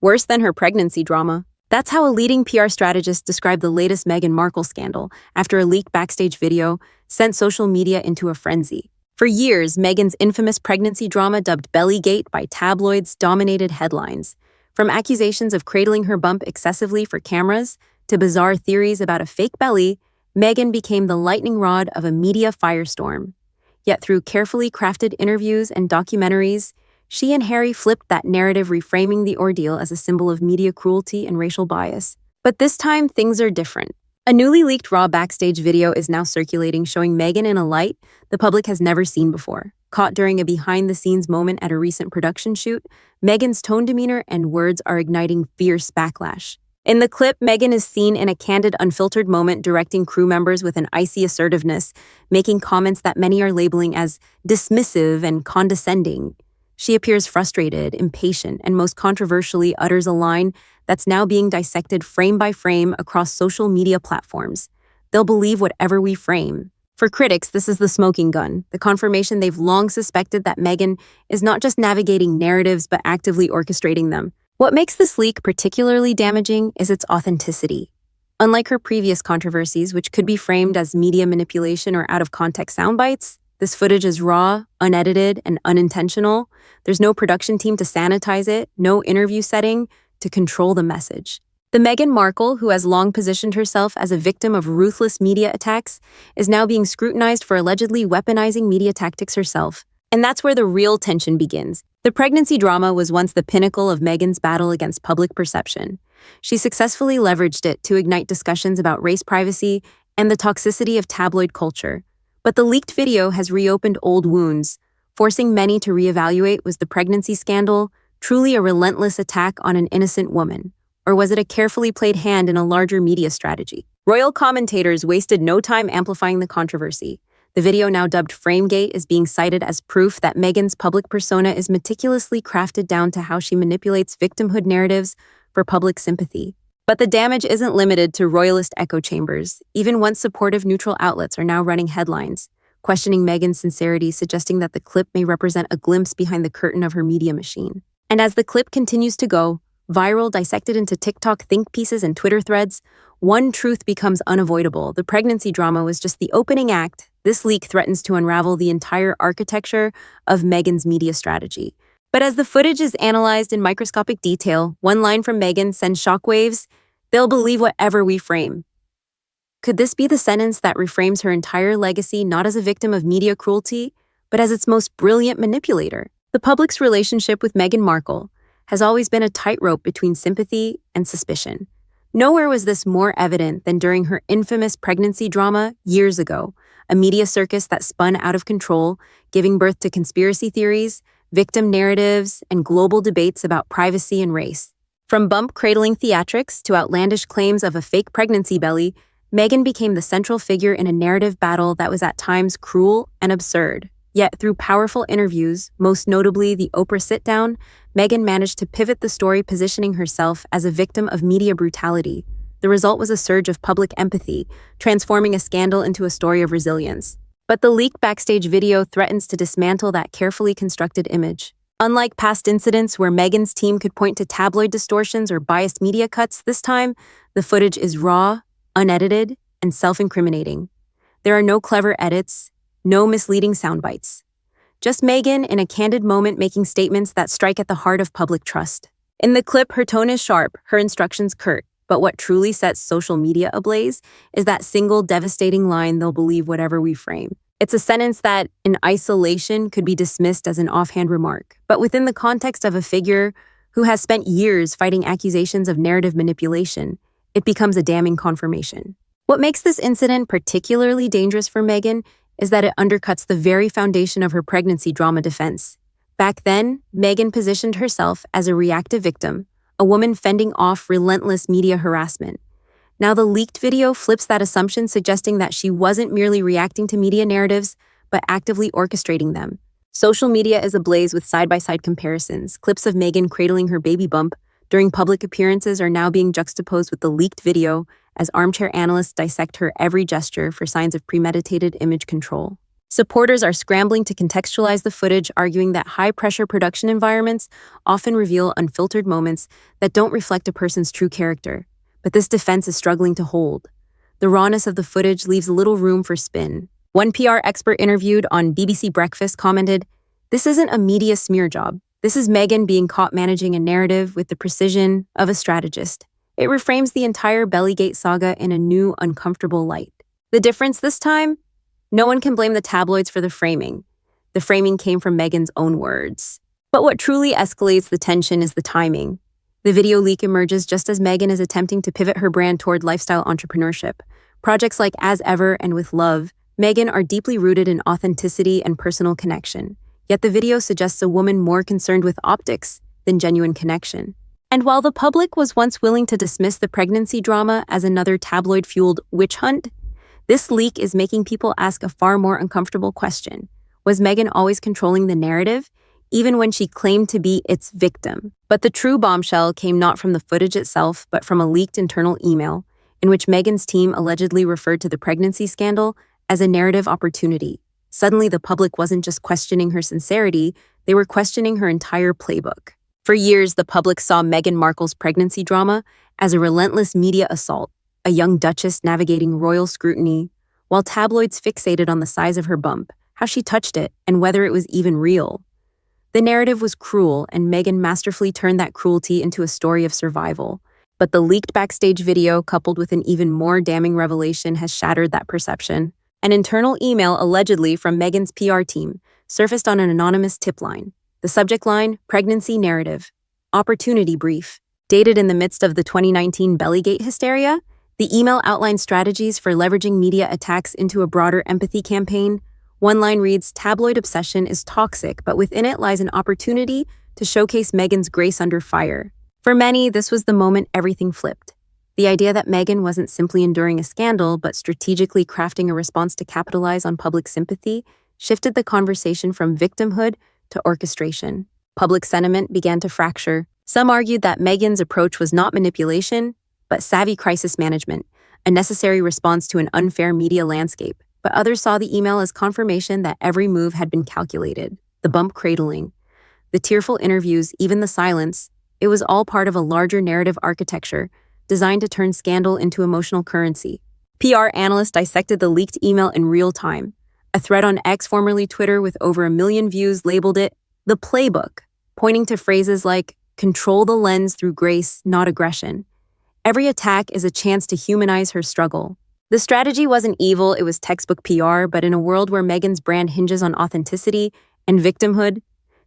Worse than her pregnancy drama. That's how a leading PR strategist described the latest Meghan Markle scandal after a leaked backstage video sent social media into a frenzy. For years, Meghan's infamous pregnancy drama, dubbed Bellygate by tabloids, dominated headlines. From accusations of cradling her bump excessively for cameras to bizarre theories about a fake belly, Meghan became the lightning rod of a media firestorm. Yet through carefully crafted interviews and documentaries, she and Harry flipped that narrative, reframing the ordeal as a symbol of media cruelty and racial bias. But this time, things are different. A newly leaked raw backstage video is now circulating, showing Meghan in a light the public has never seen before. Caught during a behind-the-scenes moment at a recent production shoot, Meghan's tone, demeanor, and words are igniting fierce backlash. In the clip, Meghan is seen in a candid, unfiltered moment directing crew members with an icy assertiveness, making comments that many are labeling as dismissive and condescending. She appears frustrated, impatient, and most controversially utters a line that's now being dissected frame by frame across social media platforms. They'll believe whatever we frame. For critics, this is the smoking gun, the confirmation they've long suspected that Meghan is not just navigating narratives but actively orchestrating them. What makes this leak particularly damaging is its authenticity. Unlike her previous controversies, which could be framed as media manipulation or out-of-context soundbites, this footage is raw, unedited, and unintentional. There's no production team to sanitize it, no interview setting to control the message. The Meghan Markle, who has long positioned herself as a victim of ruthless media attacks, is now being scrutinized for allegedly weaponizing media tactics herself. And that's where the real tension begins. The pregnancy drama was once the pinnacle of Meghan's battle against public perception. She successfully leveraged it to ignite discussions about race privacy and the toxicity of tabloid culture. But the leaked video has reopened old wounds, forcing many to reevaluate: was the pregnancy scandal truly a relentless attack on an innocent woman? Or was it a carefully played hand in a larger media strategy? Royal commentators wasted no time amplifying the controversy. The video, now dubbed Framegate, is being cited as proof that Meghan's public persona is meticulously crafted down to how she manipulates victimhood narratives for public sympathy. But the damage isn't limited to royalist echo chambers. Even once supportive neutral outlets are now running headlines, questioning Meghan's sincerity, suggesting that the clip may represent a glimpse behind the curtain of her media machine. And as the clip continues to go viral, dissected into TikTok think pieces and Twitter threads, one truth becomes unavoidable: the pregnancy drama was just the opening act. This leak threatens to unravel the entire architecture of Meghan's media strategy. But as the footage is analyzed in microscopic detail, one line from Meghan sends shockwaves: "They'll believe whatever we frame." Could this be the sentence that reframes her entire legacy, not as a victim of media cruelty, but as its most brilliant manipulator? The public's relationship with Meghan Markle has always been a tightrope between sympathy and suspicion. Nowhere was this more evident than during her infamous pregnancy drama years ago, a media circus that spun out of control, giving birth to conspiracy theories, victim narratives, and global debates about privacy and race. From bump-cradling theatrics to outlandish claims of a fake pregnancy belly, Meghan became the central figure in a narrative battle that was at times cruel and absurd. Yet through powerful interviews, most notably the Oprah sit-down, Meghan managed to pivot the story, positioning herself as a victim of media brutality. The result was a surge of public empathy, transforming a scandal into a story of resilience. But the leaked backstage video threatens to dismantle that carefully constructed image. Unlike past incidents where Meghan's team could point to tabloid distortions or biased media cuts, this time, the footage is raw, unedited, and self-incriminating. There are no clever edits, no misleading soundbites. Just Meghan in a candid moment making statements that strike at the heart of public trust. In the clip, her tone is sharp, her instructions curt. But what truly sets social media ablaze is that single devastating line: "They'll believe whatever we frame." It's a sentence that, in isolation, could be dismissed as an offhand remark. But within the context of a figure who has spent years fighting accusations of narrative manipulation, it becomes a damning confirmation. What makes this incident particularly dangerous for Meghan is that it undercuts the very foundation of her pregnancy drama defense. Back then, Meghan positioned herself as a reactive victim, a woman fending off relentless media harassment. Now the leaked video flips that assumption, suggesting that she wasn't merely reacting to media narratives, but actively orchestrating them. Social media is ablaze with side-by-side comparisons. Clips of Meghan cradling her baby bump during public appearances are now being juxtaposed with the leaked video as armchair analysts dissect her every gesture for signs of premeditated image control. Supporters are scrambling to contextualize the footage, arguing that high-pressure production environments often reveal unfiltered moments that don't reflect a person's true character. But this defense is struggling to hold. The rawness of the footage leaves little room for spin. One PR expert interviewed on BBC Breakfast commented, "This isn't a media smear job. This is Meghan being caught managing a narrative with the precision of a strategist. It reframes the entire Bellygate saga in a new, uncomfortable light." The difference this time? No one can blame the tabloids for the framing. The framing came from Meghan's own words. But what truly escalates the tension is the timing. The video leak emerges just as Meghan is attempting to pivot her brand toward lifestyle entrepreneurship. Projects like As Ever and With Love, Meghan are deeply rooted in authenticity and personal connection. Yet the video suggests a woman more concerned with optics than genuine connection. And while the public was once willing to dismiss the pregnancy drama as another tabloid-fueled witch hunt, this leak is making people ask a far more uncomfortable question. Was Meghan always controlling the narrative, even when she claimed to be its victim? But the true bombshell came not from the footage itself, but from a leaked internal email, in which Meghan's team allegedly referred to the pregnancy scandal as a narrative opportunity. Suddenly, the public wasn't just questioning her sincerity, they were questioning her entire playbook. For years, the public saw Meghan Markle's pregnancy drama as a relentless media assault, a young duchess navigating royal scrutiny, while tabloids fixated on the size of her bump, how she touched it, and whether it was even real. The narrative was cruel, and Meghan masterfully turned that cruelty into a story of survival. But the leaked backstage video, coupled with an even more damning revelation, has shattered that perception. An internal email allegedly from Meghan's PR team surfaced on an anonymous tip line. The subject line, "Pregnancy Narrative. Opportunity Brief." Dated in the midst of the 2019 Bellygate hysteria, the email outlines strategies for leveraging media attacks into a broader empathy campaign. One line reads, "Tabloid obsession is toxic, but within it lies an opportunity to showcase Meghan's grace under fire." For many, this was the moment everything flipped. The idea that Meghan wasn't simply enduring a scandal, but strategically crafting a response to capitalize on public sympathy, shifted the conversation from victimhood to orchestration. Public sentiment began to fracture. Some argued that Meghan's approach was not manipulation, but savvy crisis management, a necessary response to an unfair media landscape. But others saw the email as confirmation that every move had been calculated. The bump cradling, the tearful interviews, even the silence, it was all part of a larger narrative architecture designed to turn scandal into emotional currency. PR analysts dissected the leaked email in real time. A thread on X, formerly Twitter, with over 1 million views labeled it the playbook, pointing to phrases like, "Control the lens through grace, not aggression." Every attack is a chance to humanize her struggle. The strategy wasn't evil, it was textbook PR, but in a world where Meghan's brand hinges on authenticity and victimhood,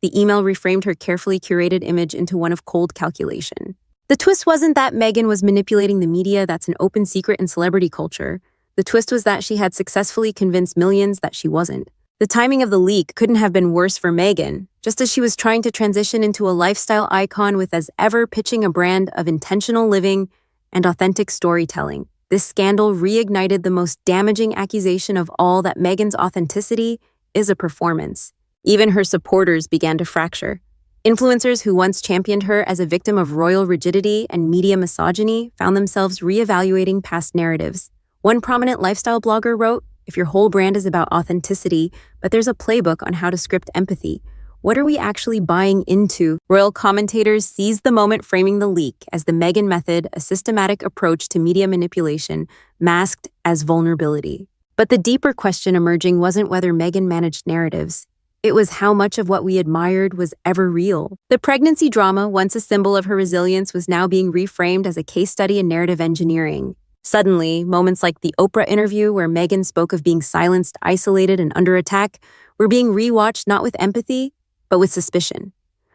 the email reframed her carefully curated image into one of cold calculation. The twist wasn't that Meghan was manipulating the media, that's an open secret in celebrity culture. The twist was that she had successfully convinced millions that she wasn't. The timing of the leak couldn't have been worse for Meghan, just as she was trying to transition into a lifestyle icon with As Ever pitching a brand of intentional living and authentic storytelling. This scandal reignited the most damaging accusation of all, that Meghan's authenticity is a performance. Even her supporters began to fracture. Influencers who once championed her as a victim of royal rigidity and media misogyny found themselves reevaluating past narratives. One prominent lifestyle blogger wrote, "If your whole brand is about authenticity, but there's a playbook on how to script empathy, what are we actually buying into?" Royal commentators seized the moment, framing the leak as the Meghan method, a systematic approach to media manipulation masked as vulnerability. But the deeper question emerging wasn't whether Meghan managed narratives. It was how much of what we admired was ever real. The pregnancy drama, once a symbol of her resilience, was now being reframed as a case study in narrative engineering. Suddenly, moments like the Oprah interview where Meghan spoke of being silenced, isolated, and under attack were being rewatched not with empathy, but with suspicion.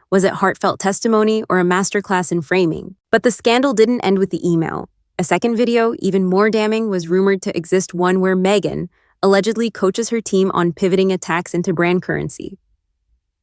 Was it heartfelt testimony or a masterclass in framing? But the scandal didn't end with the email. A second video, even more damning, was rumored to exist, one where Meghan allegedly coaches her team on pivoting attacks into brand currency.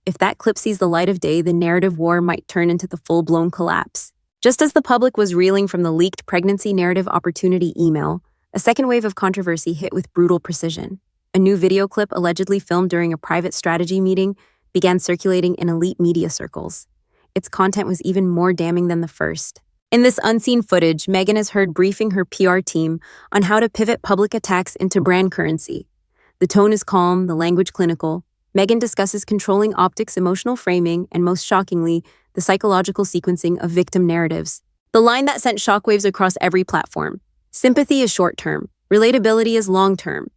If that clip sees the light of day, the narrative war might turn into the full-blown collapse. Just as the public was reeling from the leaked pregnancy narrative opportunity email, a second wave of controversy hit with brutal precision. A new video clip allegedly filmed during a private strategy meeting began circulating in elite media circles. Its content was even more damning than the first. In this unseen footage, Meghan is heard briefing her PR team on how to pivot public attacks into brand currency. The tone is calm, the language clinical. Meghan discusses controlling optics, emotional framing, and most shockingly, the psychological sequencing of victim narratives. The line that sent shockwaves across every platform. Sympathy is short-term. Relatability is long-term.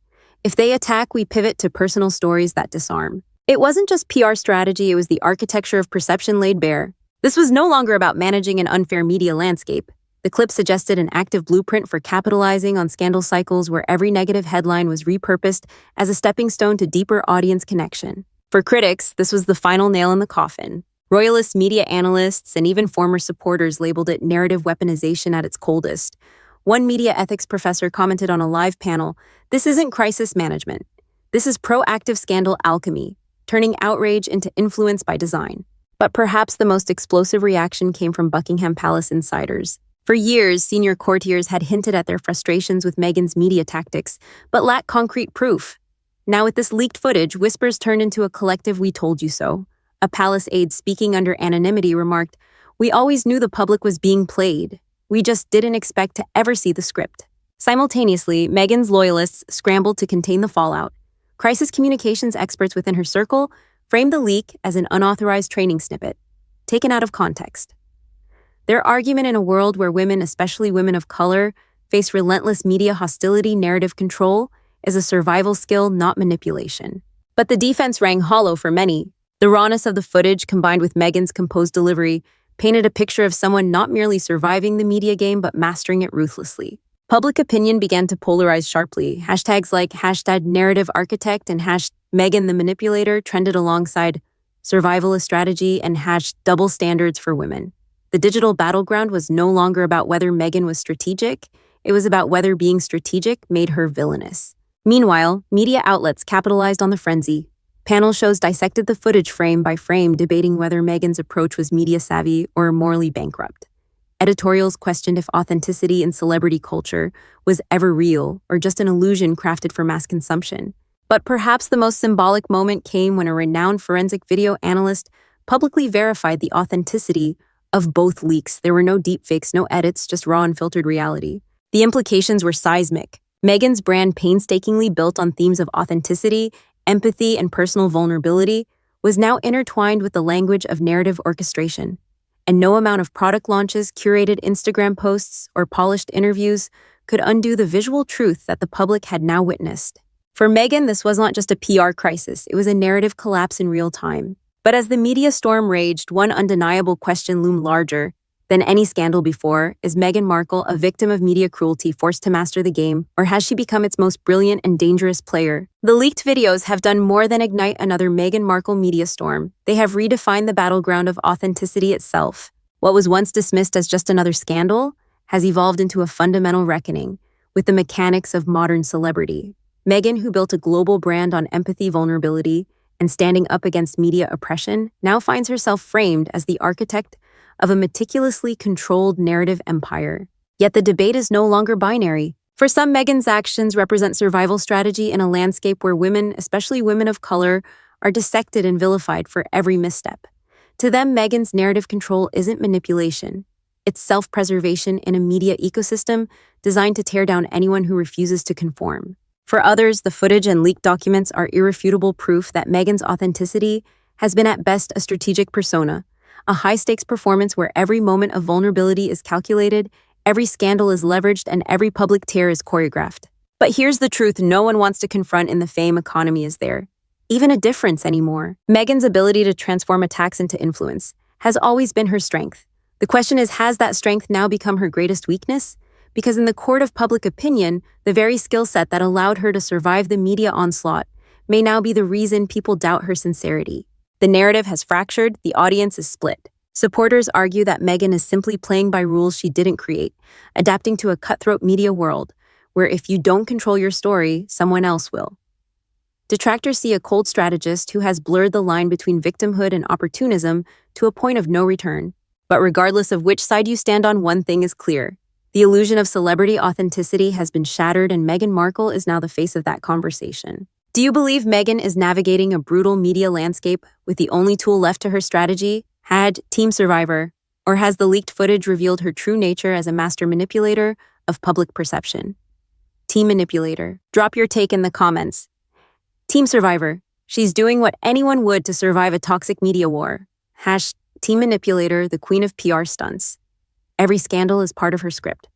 If they attack, we pivot to personal stories that disarm. It wasn't just PR strategy, it was the architecture of perception laid bare. This was no longer about managing an unfair media landscape. The clip suggested an active blueprint for capitalizing on scandal cycles where every negative headline was repurposed as a stepping stone to deeper audience connection. For critics, this was the final nail in the coffin. Royalist media analysts and even former supporters labeled it narrative weaponization at its coldest. One media ethics professor commented on a live panel, "This isn't crisis management. This is proactive scandal alchemy, turning outrage into influence by design." But perhaps the most explosive reaction came from Buckingham Palace insiders. For years, senior courtiers had hinted at their frustrations with Meghan's media tactics, but lacked concrete proof. Now with this leaked footage, whispers turned into a collective "we told you so." A palace aide speaking under anonymity remarked, "We always knew the public was being played. We just didn't expect to ever see the script." Simultaneously, Meghan's loyalists scrambled to contain the fallout. Crisis communications experts within her circle framed the leak as an unauthorized training snippet, taken out of context. Their argument: in a world where women, especially women of color, face relentless media hostility, narrative control is a survival skill, not manipulation. But the defense rang hollow for many. The rawness of the footage, combined with Meghan's composed delivery, painted a picture of someone not merely surviving the media game but mastering it ruthlessly. Public opinion began to polarize sharply. Hashtags like #narrative-architect and #Meghan the manipulator trended alongside survival as strategy and #double standards for women. The digital battleground was no longer about whether Meghan was strategic, it was about whether being strategic made her villainous. Meanwhile, media outlets capitalized on the frenzy. Panel shows dissected the footage frame by frame, debating whether Meghan's approach was media-savvy or morally bankrupt. Editorials questioned if authenticity in celebrity culture was ever real or just an illusion crafted for mass consumption. But perhaps the most symbolic moment came when a renowned forensic video analyst publicly verified the authenticity of both leaks. There were no deepfakes, no edits, just raw unfiltered reality. The implications were seismic. Meghan's brand, painstakingly built on themes of authenticity, empathy, and personal vulnerability, was now intertwined with the language of narrative orchestration. And no amount of product launches, curated Instagram posts, or polished interviews could undo the visual truth that the public had now witnessed. For Meghan, this was not just a PR crisis, it was a narrative collapse in real time. But as the media storm raged, one undeniable question loomed larger than any scandal before: is Meghan Markle a victim of media cruelty, forced to master the game, or has she become its most brilliant and dangerous player? The leaked videos have done more than ignite another Meghan Markle media storm. They have redefined the battleground of authenticity itself. What was once dismissed as just another scandal has evolved into a fundamental reckoning with the mechanics of modern celebrity. Meghan, who built a global brand on empathy, vulnerability, and standing up against media oppression, now finds herself framed as the architect of a meticulously controlled narrative empire. Yet the debate is no longer binary. For some, Meghan's actions represent survival strategy in a landscape where women, especially women of color, are dissected and vilified for every misstep. To them, Meghan's narrative control isn't manipulation. It's self-preservation in a media ecosystem designed to tear down anyone who refuses to conform. For others, the footage and leaked documents are irrefutable proof that Meghan's authenticity has been at best a strategic persona, a high-stakes performance where every moment of vulnerability is calculated, every scandal is leveraged, and every public tear is choreographed. But here's the truth no one wants to confront in the fame economy: is there even a difference anymore? Meghan's ability to transform attacks into influence has always been her strength. The question is, has that strength now become her greatest weakness? Because in the court of public opinion, the very skill set that allowed her to survive the media onslaught may now be the reason people doubt her sincerity. The narrative has fractured, the audience is split. Supporters argue that Meghan is simply playing by rules she didn't create, adapting to a cutthroat media world where if you don't control your story, someone else will. Detractors see a cold strategist who has blurred the line between victimhood and opportunism to a point of no return. But regardless of which side you stand on, one thing is clear: the illusion of celebrity authenticity has been shattered, and Meghan Markle is now the face of that conversation. Do you believe Meghan is navigating a brutal media landscape with the only tool left to her strategy, Team Survivor, or has the leaked footage revealed her true nature as a master manipulator of public perception? Team Manipulator. Drop your take in the comments. Team Survivor. She's doing what anyone would to survive a toxic media war. Team Manipulator, the queen of PR stunts. Every scandal is part of her script.